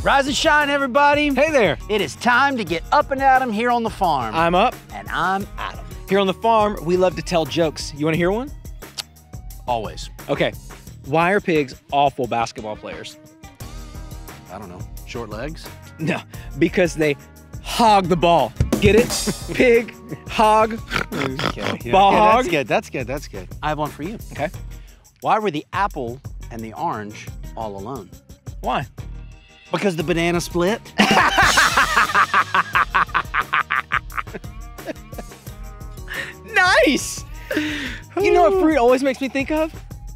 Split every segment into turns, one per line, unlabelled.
Rise and shine, everybody.
Hey there.
It is time to get up and at 'em here on the farm.
I'm up.
And I'm Adam.
Here on the farm, we love to tell jokes. You want to hear one?
Always.
Okay. Why are pigs awful basketball players?
I don't know. Short legs?
No, because they hog the ball. Get it? Pig, hog,
Okay.
ball
Yeah,
hog.
That's good. I have one for you.
Okay.
Why were the apple and the orange all alone?
Why?
Because the banana split.
Nice! You know what fruit always makes me think of?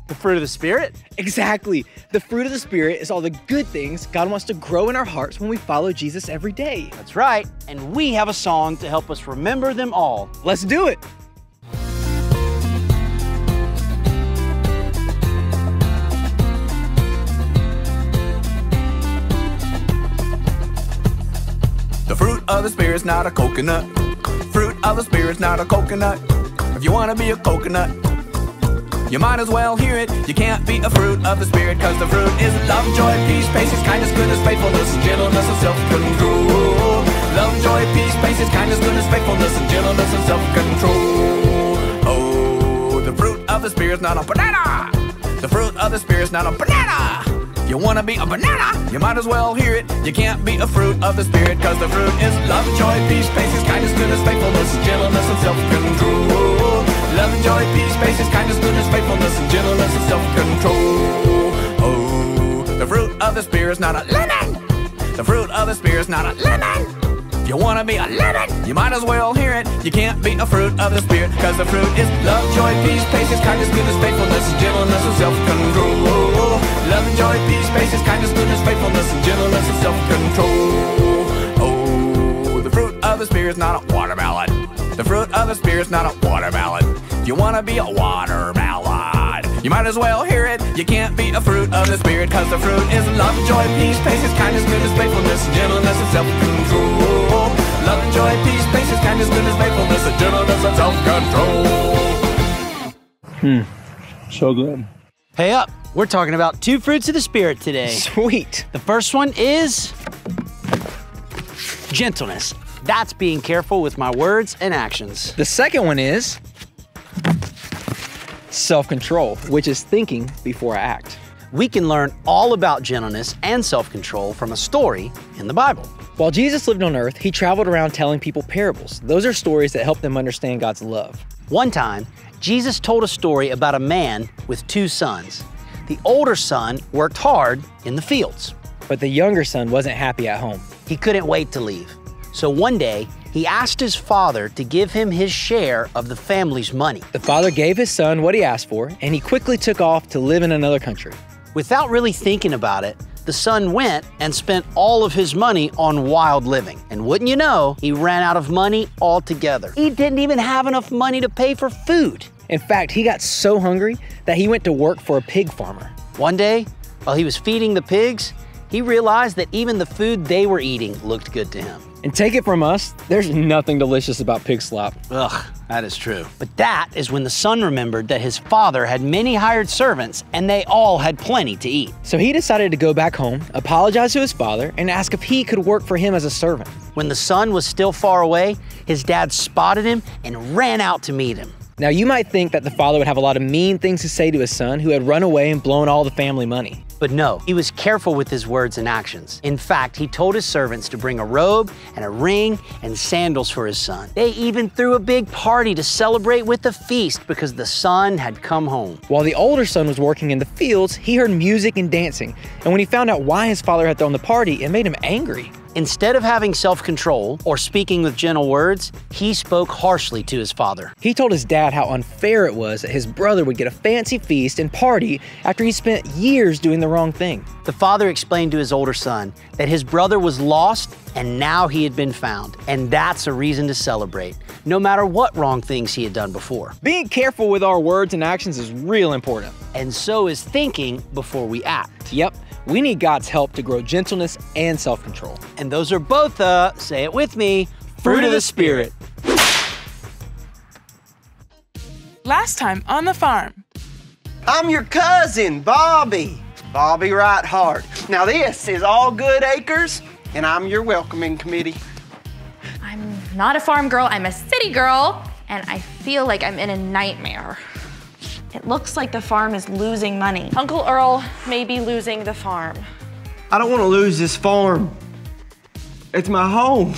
The fruit of the Spirit?
Exactly. The fruit of the Spirit is all the good things God wants to grow in our hearts when we follow Jesus every day.
That's right. And we have a song to help us remember them all.
Let's do it.
The fruit of the Spirit's not a coconut. Fruit of the Spirit's not a coconut. If you wanna be a coconut, you might as well hear it. You can't be a fruit of the Spirit, cause the fruit is love, joy, peace, patience, kindness, goodness, faithfulness, and gentleness, and self-control. Love, joy, peace, patience, kindness, goodness, faithfulness, and gentleness, and self-control. Oh, the fruit of the Spirit's not a banana. The fruit of the Spirit's not a banana. You wanna be a banana, you might as well hear it. You can't be a fruit of the Spirit, cause the fruit is love, joy, peace, patience, kindness, goodness, faithfulness, and gentleness, and self-control. Love, joy, peace, patience, kindness, goodness, faithfulness, and gentleness, and self-control. Oh, the fruit of the Spirit's not a lemon. The fruit of the Spirit's not a lemon. If you wanna be a lemon, you might as well hear it. You can't be a fruit of the Spirit, cause the fruit is love, joy, peace, patience, kindness, goodness, faithfulness, and gentleness, and self-control. Love and joy, peace, patience, kindness, goodness, faithfulness, and gentleness, and self-control. Oh, the fruit of the Spirit's not a watermelon. The fruit of the Spirit's not a watermelon. If you wanna be a watermelon, you might as well hear it. You can't be a fruit of the Spirit, cause the fruit is love, joy, peace, patience, kindness, goodness, faithfulness, and gentleness, and self-control. Love and joy, peace, patience, kindness, goodness, faithfulness, and gentleness, and self-control.
So good.
Hey up. We're talking about 2 fruits of the Spirit today.
Sweet.
The first one is gentleness. That's being careful with my words and actions.
The second one is self-control, which is thinking before I act.
We can learn all about gentleness and self-control from a story in the Bible.
While Jesus lived on earth, he traveled around telling people parables. Those are stories that help them understand God's love.
One time, Jesus told a story about a man with 2 sons. The older son worked hard in the fields.
But the younger son wasn't happy at home.
He couldn't wait to leave. So one day, he asked his father to give him his share of the family's money.
The father gave his son what he asked for, and he quickly took off to live in another country.
Without really thinking about it, the son went and spent all of his money on wild living. And wouldn't you know, he ran out of money altogether. He didn't even have enough money to pay for food.
In fact, he got so hungry that he went to work for a pig farmer.
One day, while he was feeding the pigs, he realized that even the food they were eating looked good to him.
And take it from us, there's nothing delicious about pig slop.
Ugh, that is true. But that is when the son remembered that his father had many hired servants and they all had plenty to eat.
So he decided to go back home, apologize to his father, and ask if he could work for him as a servant.
When the son was still far away, his dad spotted him and ran out to meet him.
Now you might think that the father would have a lot of mean things to say to his son who had run away and blown all the family money.
But no, he was careful with his words and actions. In fact, he told his servants to bring a robe and a ring and sandals for his son. They even threw a big party to celebrate with a feast because the son had come home.
While the older son was working in the fields, he heard music and dancing. And when he found out why his father had thrown the party, it made him angry.
Instead of having self-control or speaking with gentle words, he spoke harshly to his father.
He told his dad how unfair it was that his brother would get a fancy feast and party after he spent years doing the wrong thing.
The father explained to his older son that his brother was lost and now he had been found. And that's a reason to celebrate, no matter what wrong things he had done before.
Being careful with our words and actions is real important.
And so is thinking before we act.
Yep. We need God's help to grow gentleness and self-control.
And those are both say it with me,
fruit of the Spirit.
Last time on the farm.
I'm your cousin, Bobby. Bobby Right Heart. Now this is All Good Acres, and I'm your welcoming committee.
I'm not a farm girl, I'm a city girl, and I feel like I'm in a nightmare. It looks like the farm is losing money. Uncle Earl may be losing the farm.
I don't want to lose this farm. It's my home.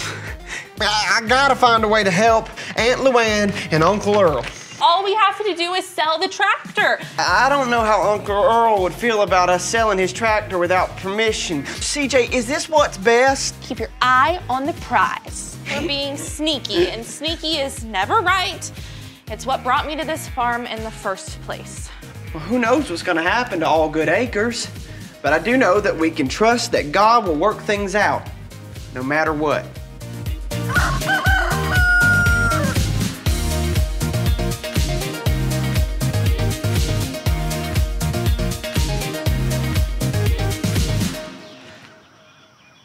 I gotta find a way to help Aunt Luann and Uncle Earl.
All we have to do is sell the tractor.
I don't know how Uncle Earl would feel about us selling his tractor without permission. CJ, is this what's best?
Keep your eye on the prize. We're being sneaky, and sneaky is never right. It's what brought me to this farm in the first place.
Well, who knows what's gonna happen to All Good Acres, but I do know that we can trust that God will work things out, no matter what.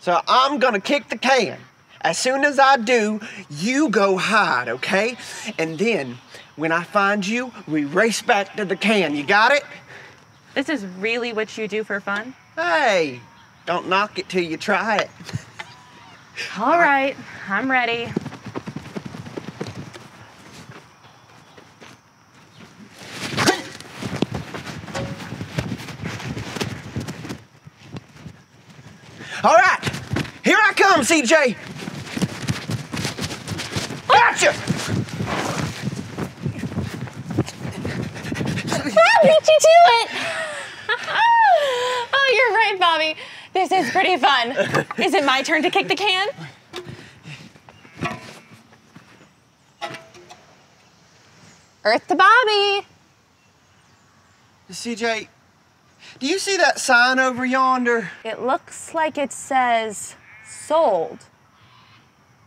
So I'm gonna kick the can. As soon as I do, you go hide, okay? And then, when I find you, we race back to the can. You got it?
This is really what you do for fun?
Hey, don't knock it till you try it.
All right, I'm ready.
All right, here I come, CJ. Gotcha!
I beat you to it! Oh, you're right, Bobby. This is pretty fun. Is it my turn to kick the can? Earth to Bobby.
CJ, do you see that sign over yonder?
It looks like it says sold.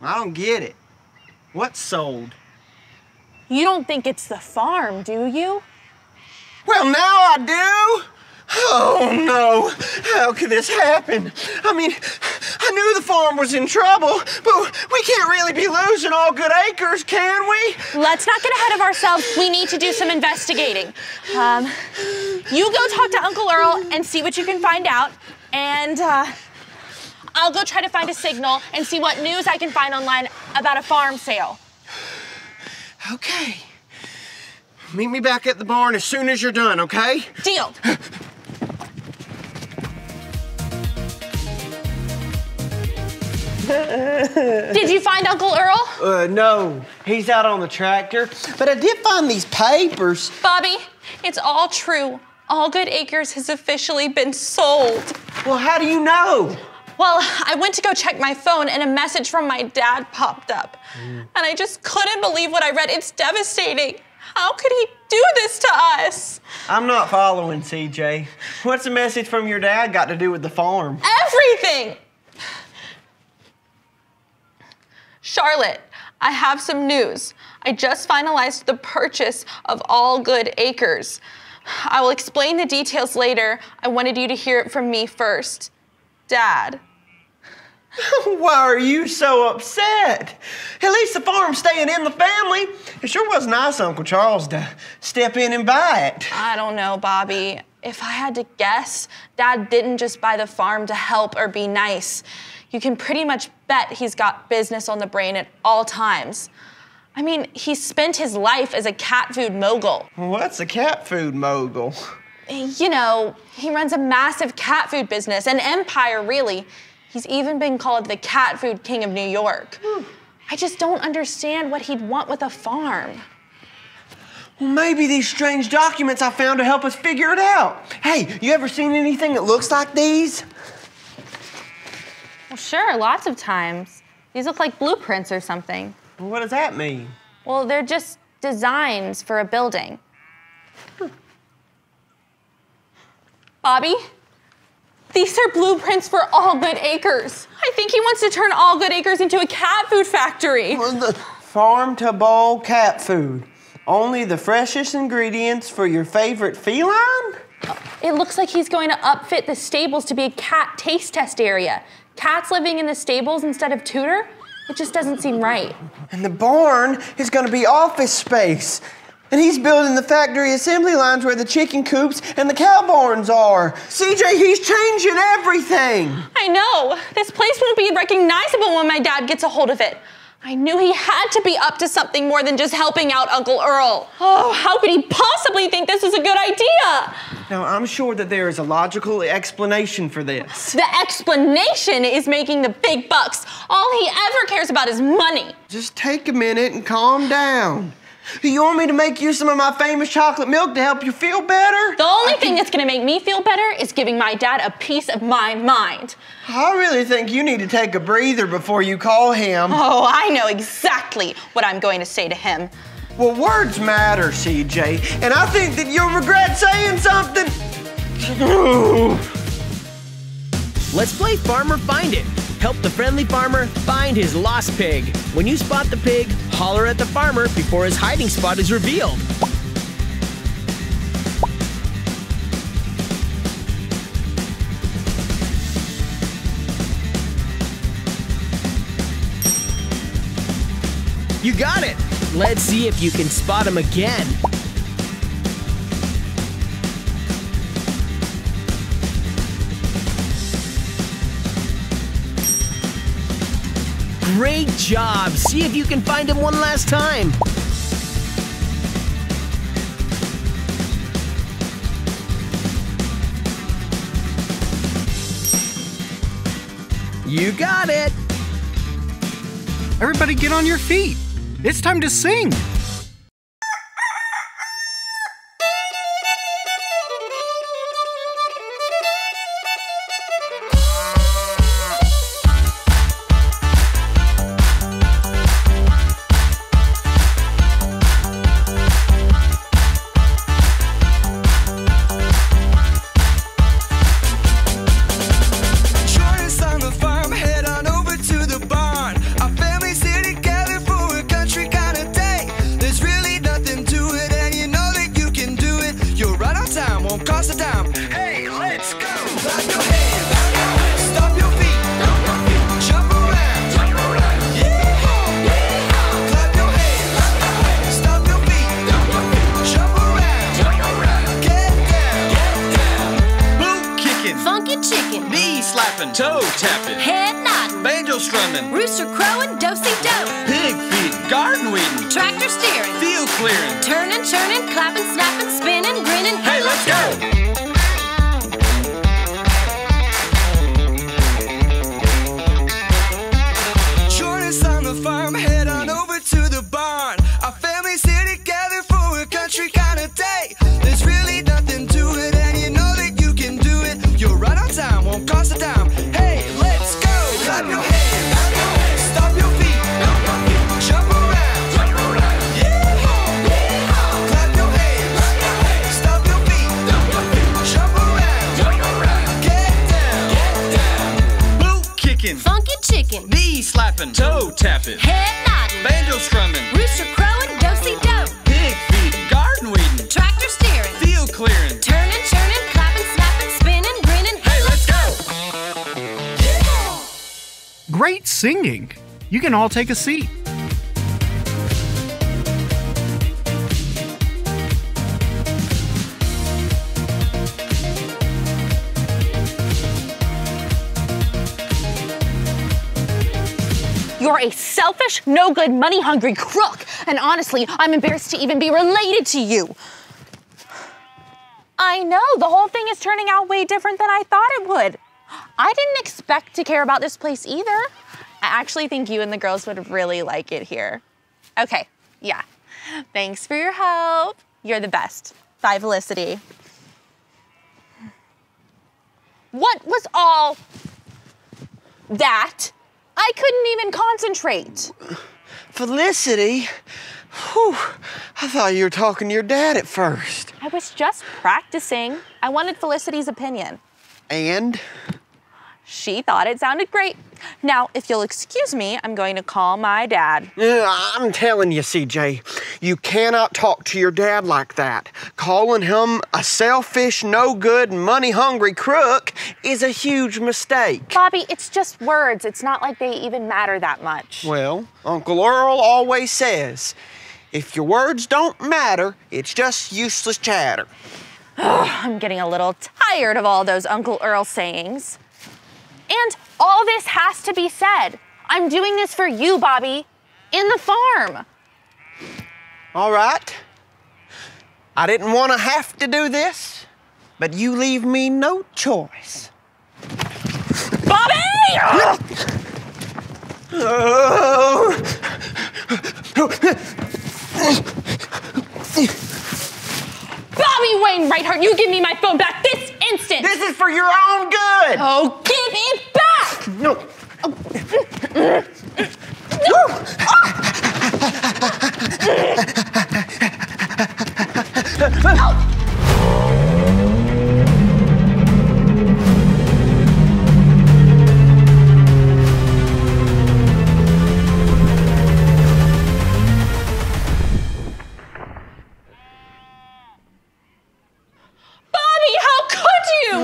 I don't get it. What's sold?
You don't think it's the farm, do you?
Well, now I do. Oh, no. How could this happen? I mean, I knew the farm was in trouble, but we can't really be losing All Good Acres, can we?
Let's not get ahead of ourselves. We need to do some investigating. You go talk to Uncle Earl and see what you can find out, and I'll go try to find a signal and see what news I can find online about a farm sale.
Okay. Meet me back at the barn as soon as you're done, okay?
Deal. Did you find Uncle Earl?
No. He's out on the tractor. But I did find these papers.
Bobby, it's all true. All Good Acres has officially been sold.
Well, how do you know?
Well, I went to go check my phone and a message from my dad popped up. And I just couldn't believe what I read. It's devastating. How could he do this to us?
I'm not following, CJ. What's the message from your dad got to do with the farm?
Everything! Charlotte, I have some news. I just finalized the purchase of All Good Acres. I will explain the details later. I wanted you to hear it from me first. Dad.
Why are you so upset? At least the farm's staying in the family. It sure was nice, Uncle Charles, to step in and buy it.
I don't know, Bobby. If I had to guess, Dad didn't just buy the farm to help or be nice. You can pretty much bet he's got business on the brain at all times. I mean, he spent his life as a cat food mogul.
What's a cat food mogul?
You know, he runs a massive cat food business, an empire, really. He's even been called the cat food king of New York. I just don't understand what he'd want with a farm.
Well, maybe these strange documents I found to help us figure it out. Hey, you ever seen anything that looks like these?
Well, sure, lots of times. These look like blueprints or something.
Well, what does that mean?
Well, they're just designs for a building. Bobby, these are blueprints for All Good Acres. I think he wants to turn All Good Acres into a cat food factory.
Well, the farm to bowl cat food. Only the freshest ingredients for your favorite feline?
It looks like he's going to upfit the stables to be a cat taste test area. Cats living in the stables instead of Tudor? It just doesn't seem right.
And the barn is going to be office space. And he's building the factory assembly lines where the chicken coops and the cow barns are. CJ, he's changing everything.
I know. This place won't be recognizable when my dad gets a hold of it. I knew he had to be up to something more than just helping out Uncle Earl. Oh, how could he possibly think this is a good idea?
Now, I'm sure that there is a logical explanation for this.
The explanation is making the big bucks. All he ever cares about is money.
Just take a minute and calm down. You want me to make you some of my famous chocolate milk to help you feel better?
The only thing that's gonna make me feel better is giving my dad a piece of my mind.
I really think you need to take a breather before you call him.
Oh, I know exactly what I'm going to say to him.
Well, words matter, CJ, and I think that you'll regret saying something.
Let's play Farmer Find It. Help the friendly farmer find his lost pig. When you spot the pig, holler at the farmer before his hiding spot is revealed. You got it! Let's see if you can spot him again. Great job! See if you can find him one last time. You got it!
Everybody get on your feet. It's time to sing.
Toe tapping,
head nodding,
banjo strumming,
rooster crowing, do-si-do,
pig feeding, garden weeding,
tractor steering,
field clearing,
turning, churning, clapping, snapping, spinning, grinning.
Hey, let's go! Join us on the farm, head on over to the barn. Our families here together for a country kind of day. There's really nothing to it, and you know that you can do it. You're right on time, won't cost a dime. Hey, let's go! Clap your hands, stop your feet, jump around, yeah! Clap your hands, stop your feet, jump around, get down, boot kicking,
funky chicken,
knee slapping, toe tapping,
head nodding,
banjo strumming,
rooster crowing, do-si-do,
pig feeding, garden weeding,
tractor steering,
field clearing,
turning, churning, clapping, snapping, spinning, grinning.
hey, let's go!
Great singing. You can all take a seat.
You're a selfish, no-good, money-hungry crook. And honestly, I'm embarrassed to even be related to you. I know, the whole thing is turning out way different than I thought it would. I didn't expect to care about this place either. I actually think you and the girls would really like it here. Okay, yeah. Thanks for your help. You're the best. Bye, Felicity. What was all that? I couldn't even concentrate.
Felicity? Whew, I thought you were talking to your dad at first.
I was just practicing. I wanted Felicity's opinion.
And?
She thought it sounded great. Now, if you'll excuse me, I'm going to call my dad.
I'm telling you, CJ, you cannot talk to your dad like that. Calling him a selfish, no-good, money-hungry crook is a huge mistake.
Bobby, it's just words. It's not like they even matter that much.
Well, Uncle Earl always says, If your words don't matter, it's just useless chatter.
I'm getting a little tired of all those Uncle Earl sayings. And all this has to be said. I'm doing this for you, Bobby, in the farm.
All right. I didn't want to have to do this, but you leave me no choice.
Bobby! Bobby Wainwright, you give me my phone back this instant!
This is for your own good!
Oh, give it back!
No.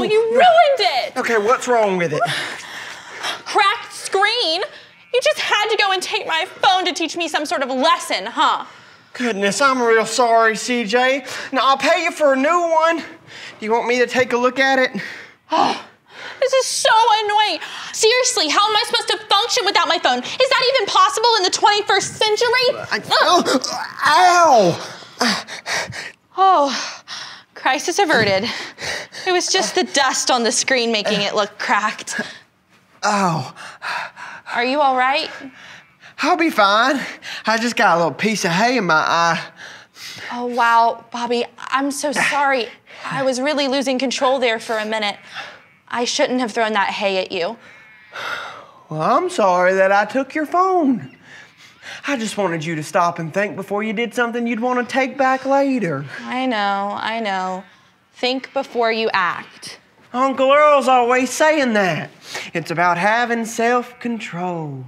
You ruined it!
Okay, what's wrong with it?
Cracked screen? You just had to go and take my phone to teach me some sort of lesson, huh?
Goodness, I'm real sorry, CJ. Now, I'll pay you for a new one. Do you want me to take a look at it?
Oh, this is so annoying. Seriously, how am I supposed to function without my phone? Is that even possible in the 21st century?
Ow!
Oh, crisis averted. It was just the dust on the screen making it look cracked.
Oh.
Are you all right?
I'll be fine. I just got a little piece of hay in my eye.
Oh, wow, Bobby, I'm so sorry. I was really losing control there for a minute. I shouldn't have thrown that hay at you.
Well, I'm sorry that I took your phone. I just wanted you to stop and think before you did something you'd want to take back later.
I know. Think before you act.
Uncle Earl's always saying that. It's about having self-control.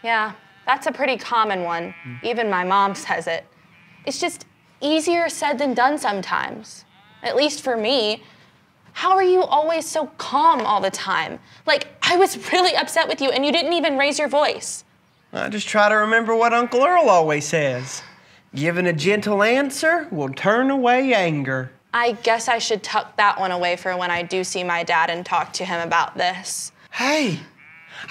Yeah, that's a pretty common one. Even my mom says it. It's just easier said than done sometimes. At least for me. How are you always so calm all the time? Like, I was really upset with you and you didn't even raise your voice.
I just try to remember what Uncle Earl always says. Giving a gentle answer will turn away anger.
I guess I should tuck that one away for when I do see my dad and talk to him about this.
Hey,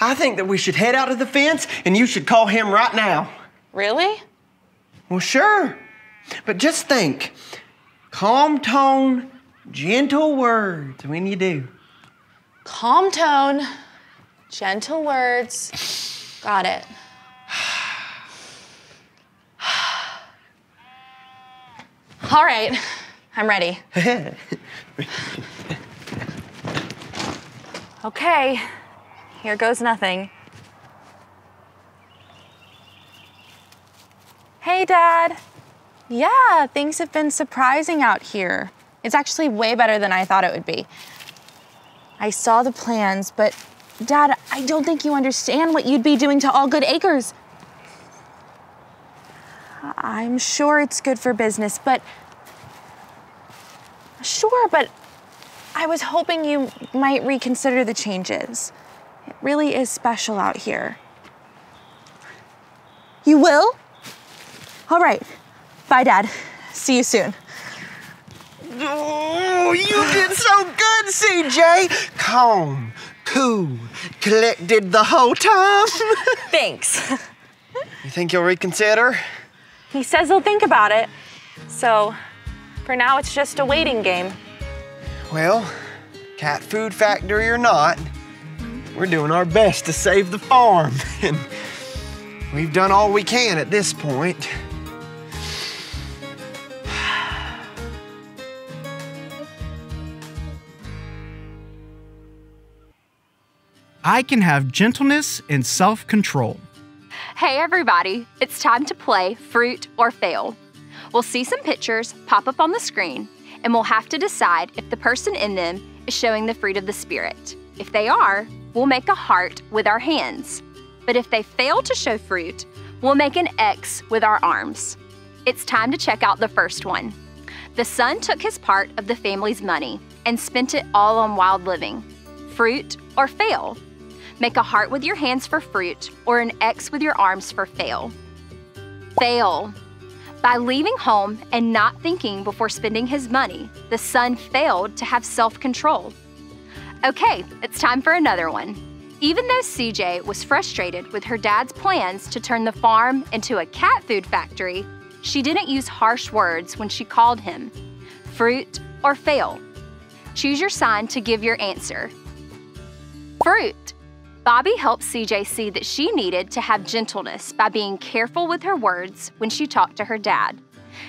I think that we should head out to the fence and you should call him right now.
Really?
Well, sure. But just think, calm tone, gentle words when you do.
Calm tone, gentle words. Got it. All right, I'm ready. Okay, here goes nothing. Hey, Dad. Yeah, things have been surprising out here. It's actually way better than I thought it would be. I saw the plans, but Dad, I don't think you understand what you'd be doing to All Good Acres. I'm sure it's good for business, but I was hoping you might reconsider the changes. It really is special out here. You will? All right. Bye, Dad. See you soon.
Oh, you did so good, CJ. Calm, cool, collected the whole time.
Thanks.
You think you'll reconsider?
He says he'll think about it. So, for now, it's just a waiting game.
Well, cat food factory or not, we're doing our best to save the farm. And we've done all we can at this point.
I can have gentleness and self-control.
Hey everybody, it's time to play Fruit or Fail. We'll see some pictures pop up on the screen, and we'll have to decide if the person in them is showing the fruit of the Spirit. If they are, we'll make a heart with our hands. But if they fail to show fruit, we'll make an X with our arms. It's time to check out the first one. The son took his part of the family's money and spent it all on wild living. Fruit or fail? Make a heart with your hands for fruit or an X with your arms for fail. Fail. By leaving home and not thinking before spending his money, the son failed to have self-control. Okay, it's time for another one. Even though CJ was frustrated with her dad's plans to turn the farm into a cat food factory, she didn't use harsh words when she called him. Fruit or fail? Choose your sign to give your answer. Fruit. Bobby helped CJ see that she needed to have gentleness by being careful with her words when she talked to her dad.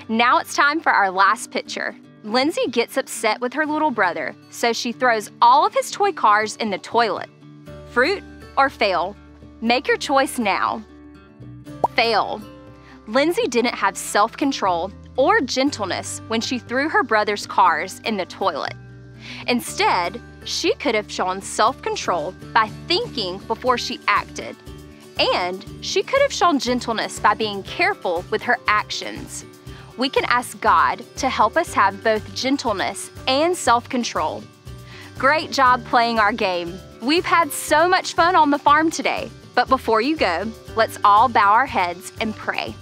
Now it's time for our last picture. Lindsay gets upset with her little brother, so she throws all of his toy cars in the toilet. Fruit or fail? Make your choice now. Fail. Lindsay didn't have self-control or gentleness when she threw her brother's cars in the toilet. Instead, she could have shown self-control by thinking before she acted. And she could have shown gentleness by being careful with her actions. We can ask God to help us have both gentleness and self-control. Great job playing our game. We've had so much fun on the farm today. But before you go, let's all bow our heads and pray.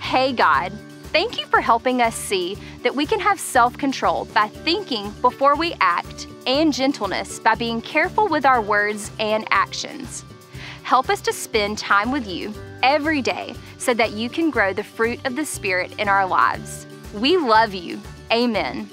Hey God, thank you for helping us see that we can have self-control by thinking before we act and gentleness by being careful with our words and actions. Help us to spend time with you every day so that you can grow the fruit of the Spirit in our lives. We love you. Amen.